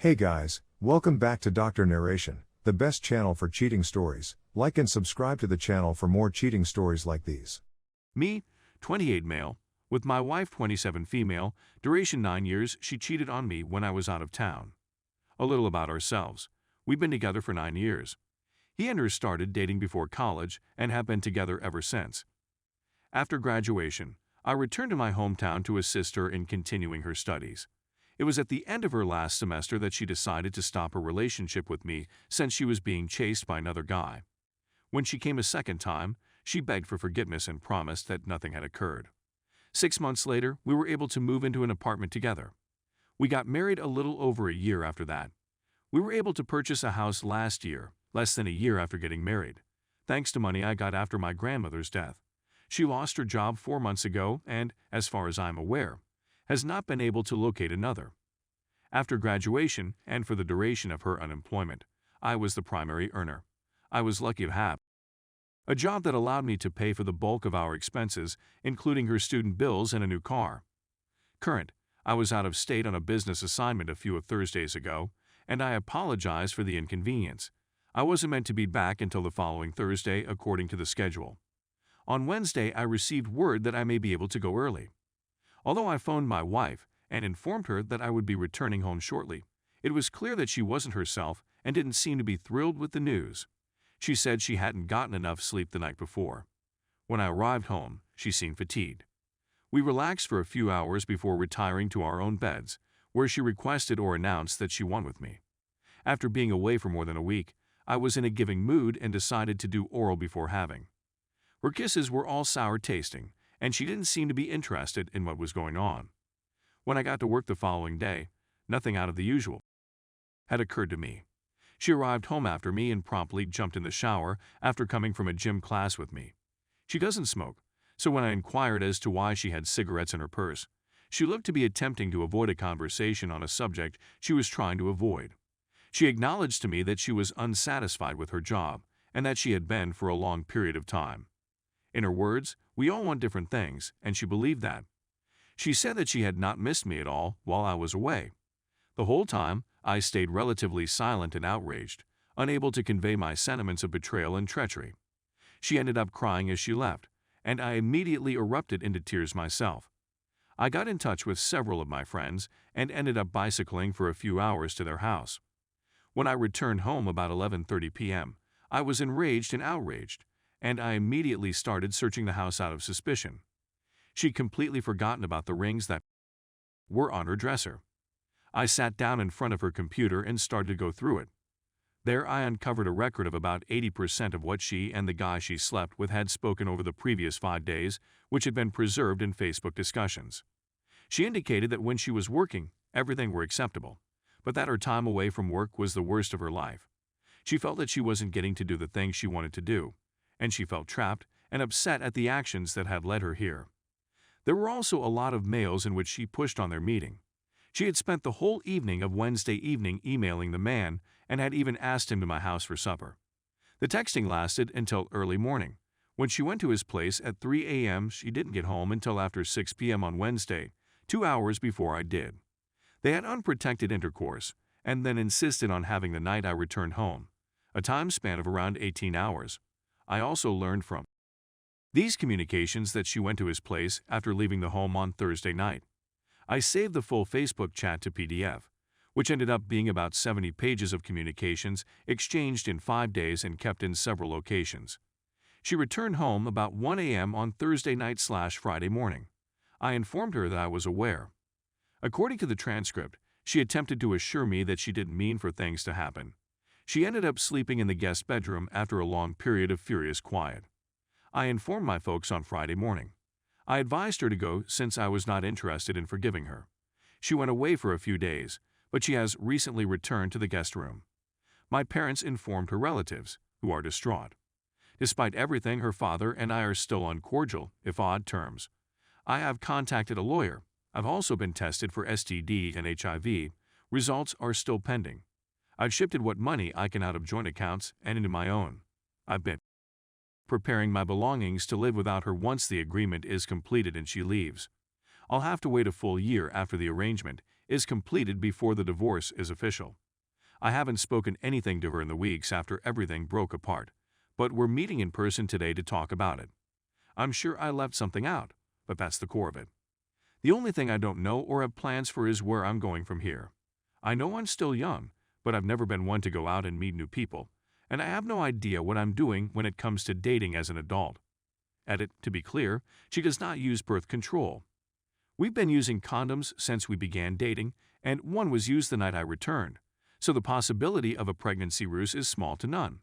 Hey guys, welcome back to Dr. Narration, the best channel for cheating stories. Like and subscribe to the channel for more cheating stories like these. Me, 28 male, with my wife 27 female, duration 9 years. She cheated on me when I was out of town. A little about ourselves. We've been together for 9 years. He and her started dating before college and have been together ever since. After graduation, I returned to my hometown to assist her in continuing her studies. It was at the end of her last semester that she decided to stop her relationship with me since she was being chased by another guy. When she came a second time, she begged for forgiveness and promised that nothing had occurred. 6 months later, we were able to move into an apartment together. We got married a little over a year after that. We were able to purchase a house last year, less than a year after getting married, thanks to money I got after my grandmother's death. She lost her job 4 months ago and, as far as I'm aware, has not been able to locate another. After graduation, and for the duration of her unemployment, I was the primary earner. I was lucky to have a job that allowed me to pay for the bulk of our expenses, including her student bills and a new car. I was out of state on a business assignment a few Thursdays ago, and I apologize for the inconvenience. I wasn't meant to be back until the following Thursday according to the schedule. On Wednesday, I received word that I may be able to go early. Although I phoned my wife and informed her that I would be returning home shortly, it was clear that she wasn't herself and didn't seem to be thrilled with the news. She said she hadn't gotten enough sleep the night before. When I arrived home, she seemed fatigued. We relaxed for a few hours before retiring to our own beds, where she requested or announced that she won with me. After being away for more than a week, I was in a giving mood and decided to do oral before having. Her kisses were all sour tasting, and she didn't seem to be interested in what was going on. When I got to work the following day, nothing out of the usual had occurred to me. She arrived home after me and promptly jumped in the shower after coming from a gym class with me. She doesn't smoke, so when I inquired as to why she had cigarettes in her purse, she looked to be attempting to avoid a conversation on a subject she was trying to avoid. She acknowledged to me that she was unsatisfied with her job and that she had been for a long period of time. In her words, we all want different things, and she believed that. She said that she had not missed me at all while I was away. The whole time, I stayed relatively silent and outraged, unable to convey my sentiments of betrayal and treachery. She ended up crying as she left, and I immediately erupted into tears myself. I got in touch with several of my friends and ended up bicycling for a few hours to their house. When I returned home about 11:30 p.m., I was enraged and outraged, and I immediately started searching the house out of suspicion. She'd completely forgotten about the rings that were on her dresser. I sat down in front of her computer and started to go through it. There I uncovered a record of about 80% of what she and the guy she slept with had spoken over the previous 5 days, which had been preserved in Facebook discussions. She indicated that when she was working, everything were acceptable, but that her time away from work was the worst of her life. She felt that she wasn't getting to do the things she wanted to do, and she felt trapped and upset at the actions that had led her here. There were also a lot of mails in which she pushed on their meeting. She had spent the whole evening of Wednesday evening emailing the man and had even asked him to my house for supper. The texting lasted until early morning. When she went to his place at 3 a.m., she didn't get home until after 6 p.m. on Wednesday, 2 hours before I did. They had unprotected intercourse and then insisted on having the night I returned home, a time span of around 18 hours. I also learned from these communications that she went to his place after leaving the home on Thursday night. I saved the full Facebook chat to PDF, which ended up being about 70 pages of communications exchanged in 5 days and kept in several locations. She returned home about 1 a.m. on Thursday night/Friday morning. I informed her that I was aware. According to the transcript, she attempted to assure me that she didn't mean for things to happen. She ended up sleeping in the guest bedroom after a long period of furious quiet. I informed my folks on Friday morning. I advised her to go since I was not interested in forgiving her. She went away for a few days, but she has recently returned to the guest room. My parents informed her relatives, who are distraught. Despite everything, her father and I are still on cordial, if odd, terms. I have contacted a lawyer. I've also been tested for STD and HIV. Results are still pending. I've shifted what money I can out of joint accounts and into my own. I've been preparing my belongings to live without her once the agreement is completed and she leaves. I'll have to wait a full year after the arrangement is completed before the divorce is official. I haven't spoken anything to her in the weeks after everything broke apart, but we're meeting in person today to talk about it. I'm sure I left something out, but that's the core of it. The only thing I don't know or have plans for is where I'm going from here. I know I'm still young, but I've never been one to go out and meet new people, and I have no idea what I'm doing when it comes to dating as an adult. Edit, to be clear, she does not use birth control. We've been using condoms since we began dating, and one was used the night I returned, so the possibility of a pregnancy ruse is small to none.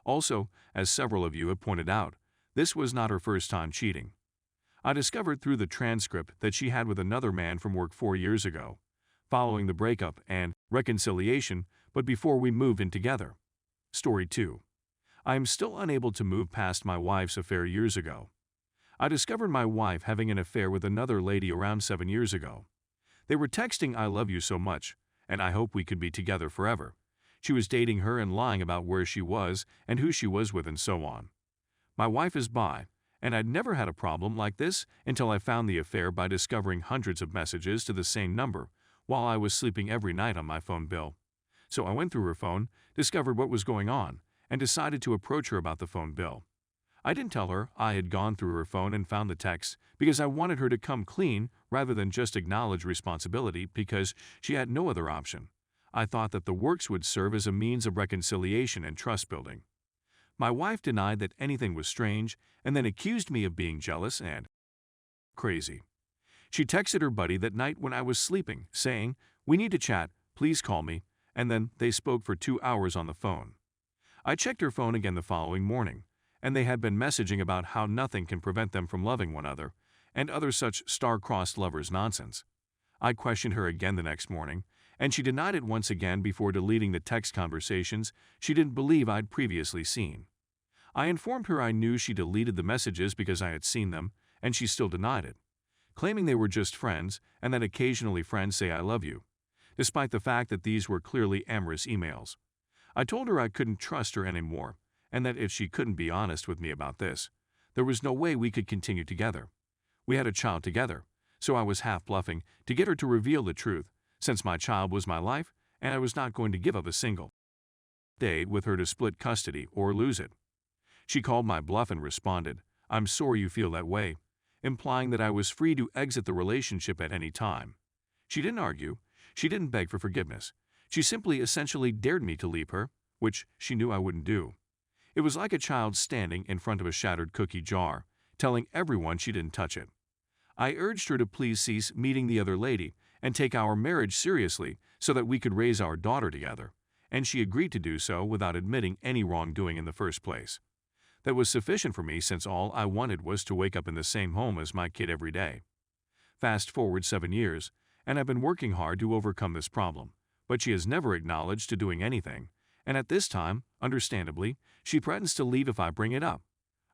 Also, as several of you have pointed out, this was not her first time cheating. I discovered through the transcript that she had with another man from work 4 years ago, following the breakup and reconciliation, but before we moved in together. Story 2. I am still unable to move past my wife's affair years ago. I discovered my wife having an affair with another lady around 7 years ago. They were texting "I love you so much," and "I hope we could be together forever." She was dating her and lying about where she was and who she was with and so on. My wife is bi, and I'd never had a problem like this until I found the affair by discovering hundreds of messages to the same number while I was sleeping every night on my phone bill. So I went through her phone, discovered what was going on, and decided to approach her about the phone bill. I didn't tell her I had gone through her phone and found the text because I wanted her to come clean rather than just acknowledge responsibility because she had no other option. I thought that the works would serve as a means of reconciliation and trust building. My wife denied that anything was strange and then accused me of being jealous and crazy. She texted her buddy that night when I was sleeping, saying, "We need to chat, please call me," and then they spoke for 2 hours on the phone. I checked her phone again the following morning, and they had been messaging about how nothing can prevent them from loving one another, and other such star-crossed lovers nonsense. I questioned her again the next morning, and she denied it once again before deleting the text conversations she didn't believe I'd previously seen. I informed her I knew she deleted the messages because I had seen them, and she still denied it, claiming they were just friends and that occasionally friends say "I love you," despite the fact that these were clearly amorous emails. I told her I couldn't trust her anymore, and that if she couldn't be honest with me about this, there was no way we could continue together. We had a child together, so I was half bluffing to get her to reveal the truth, since my child was my life and I was not going to give up a single day with her to split custody or lose it. She called my bluff and responded, "I'm sorry you feel that way," implying that I was free to exit the relationship at any time. She didn't argue. She didn't beg for forgiveness. She simply essentially dared me to leave her, which she knew I wouldn't do. It was like a child standing in front of a shattered cookie jar, telling everyone she didn't touch it. I urged her to please cease meeting the other lady and take our marriage seriously so that we could raise our daughter together, and she agreed to do so without admitting any wrongdoing in the first place. That was sufficient for me since all I wanted was to wake up in the same home as my kid every day. Fast forward 7 years, and I've been working hard to overcome this problem, but she has never acknowledged to doing anything, and at this time, understandably, she threatens to leave if I bring it up.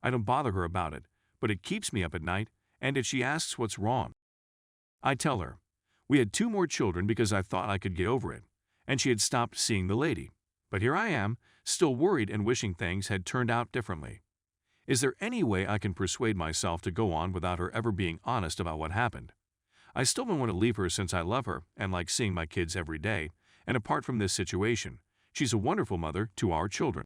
I don't bother her about it, but it keeps me up at night, and if she asks what's wrong, I tell her. We had 2 more children because I thought I could get over it, and she had stopped seeing the lady. But here I am, still worried and wishing things had turned out differently. Is there any way I can persuade myself to go on without her ever being honest about what happened? I still don't want to leave her since I love her and like seeing my kids every day, and apart from this situation, she's a wonderful mother to our children.